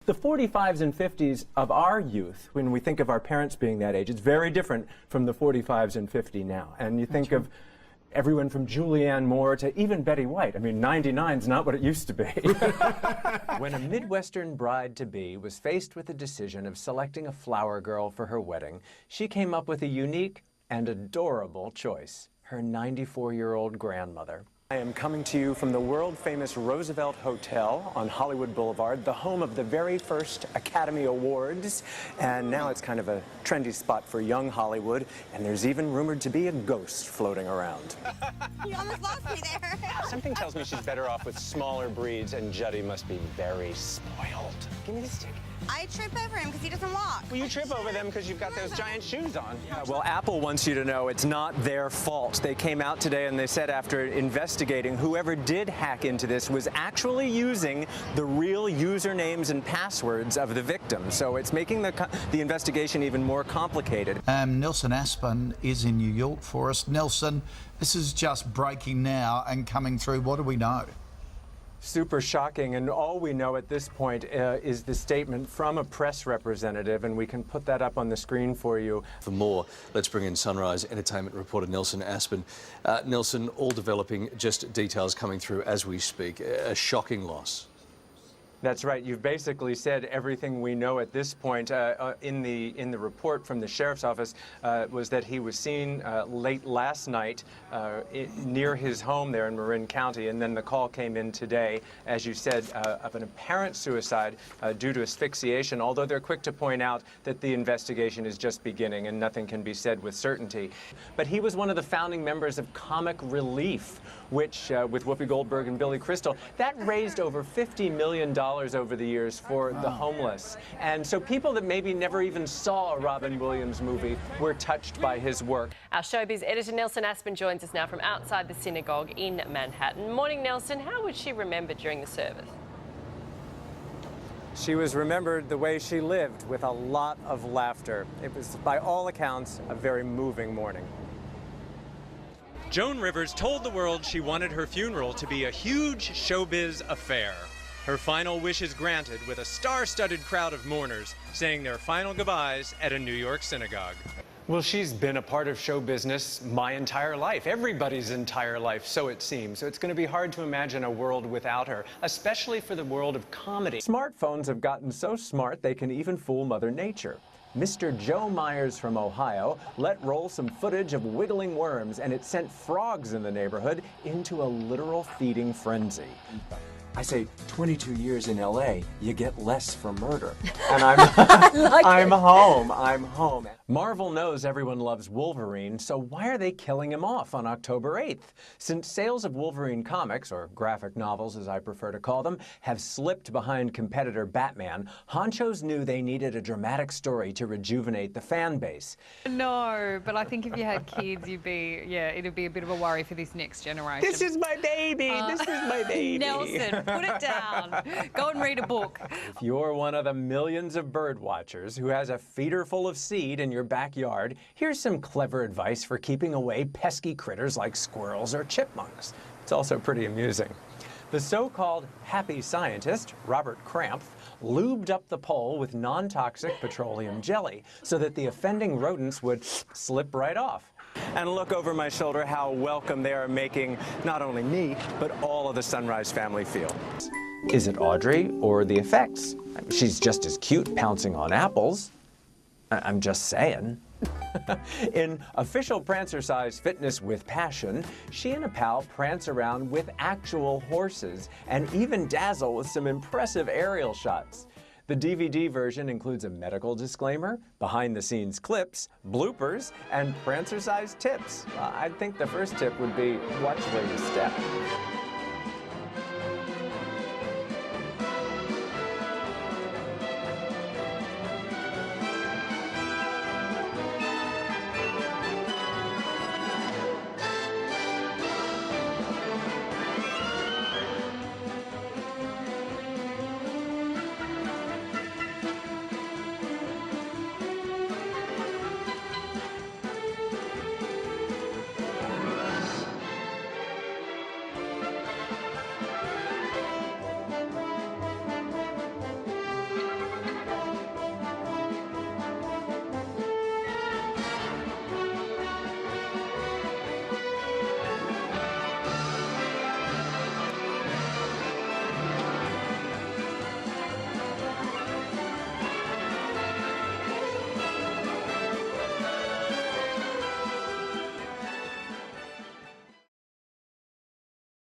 The 45s and 50s of our youth, when we think of our parents being that age, it's very different from the 45s and 50 now. And you think of everyone from Julianne Moore to even Betty White. I mean, 99's not what it used to be. When a Midwestern bride-to-be was faced with the decision of selecting a flower girl for her wedding, she came up with a unique and adorable choice: her 94-year-old grandmother. I am coming to you from the world-famous Roosevelt Hotel on Hollywood Boulevard, the home of the very first Academy Awards. And now it's kind of a trendy spot for young Hollywood, and there's even rumored to be a ghost floating around. You almost lost me there. Something tells me she's better off with smaller breeds, and Judy must be very spoiled. Give me the stick. I trip over him because he doesn't walk. Well, you trip over them because you've got those giant shoes on. Well, Apple wants you to know it's not their fault. They came out today and they said after investigating, whoever did hack into this was actually using the real usernames and passwords of the victims. So it's making the investigation even more complicated. Nelson Aspen is in New York for us. Nelson, this is just breaking now and coming through. What do we know? Super shocking, and all we know at this point is the statement from a press representative, and we can put that up on the screen for you. For more, let's bring in Sunrise Entertainment reporter Nelson Aspen. Nelson, all developing, just details coming through as we speak. A shocking loss. That's right. You've basically said everything we know at this point. In the report from the sheriff's office was that he was seen late last night near his home there in Marin County, and then the call came in today, as you said, of an apparent suicide due to asphyxiation, although they're quick to point out that the investigation is just beginning and nothing can be said with certainty. But he was one of the founding members of Comic Relief, which, with Whoopi Goldberg and Billy Crystal, that raised over $50 million over the years for the homeless. And so people that maybe never even saw a Robin Williams movie were touched by his work. Our showbiz editor Nelson Aspen joins us now from outside the synagogue in Manhattan. Morning, Nelson. How was she remembered during the service? She was remembered the way she lived, with a lot of laughter. It was, by all accounts, a very moving morning. Joan Rivers told the world she wanted her funeral to be a huge showbiz affair. Her final wish is granted, with a star-studded crowd of mourners saying their final goodbyes at a New York synagogue. Well, she's been a part of show business my entire life, everybody's entire life, so it seems. So it's going to be hard to imagine a world without her, especially for the world of comedy. Smartphones have gotten so smart they can even fool Mother Nature. Mr. Joe Myers from Ohio let roll some footage of wiggling worms, and it sent frogs in the neighborhood into a literal feeding frenzy. I say 22 years in LA, you get less for murder. And I'm home. Marvel knows everyone loves Wolverine, so why are they killing him off on October 8th? Since sales of Wolverine comics, or graphic novels as I prefer to call them, have slipped behind competitor Batman, honchos knew they needed a dramatic story to rejuvenate the fan base. No, but I think if you had kids, it'd be a bit of a worry for this next generation. This is my baby, this is my baby. Nelson, put it down. Go and read a book. If you're one of the millions of bird watchers who has a feeder full of seed in your backyard, here's some clever advice for keeping away pesky critters like squirrels or chipmunks. It's also pretty amusing. The so-called happy scientist, Robert Krampf, lubed up the pole with non-toxic petroleum jelly so that the offending rodents would slip right off. And look over my shoulder how welcome they are making not only me, but all of the Sunrise family feel. Is it Audrey or the effects? She's just as cute pouncing on apples. I'm just saying. In official Prancer-size fitness with passion, she and a pal prance around with actual horses and even dazzle with some impressive aerial shots. The DVD version includes a medical disclaimer, behind-the-scenes clips, bloopers, and Prancer-sized tips. I think the first tip would be watch where you step.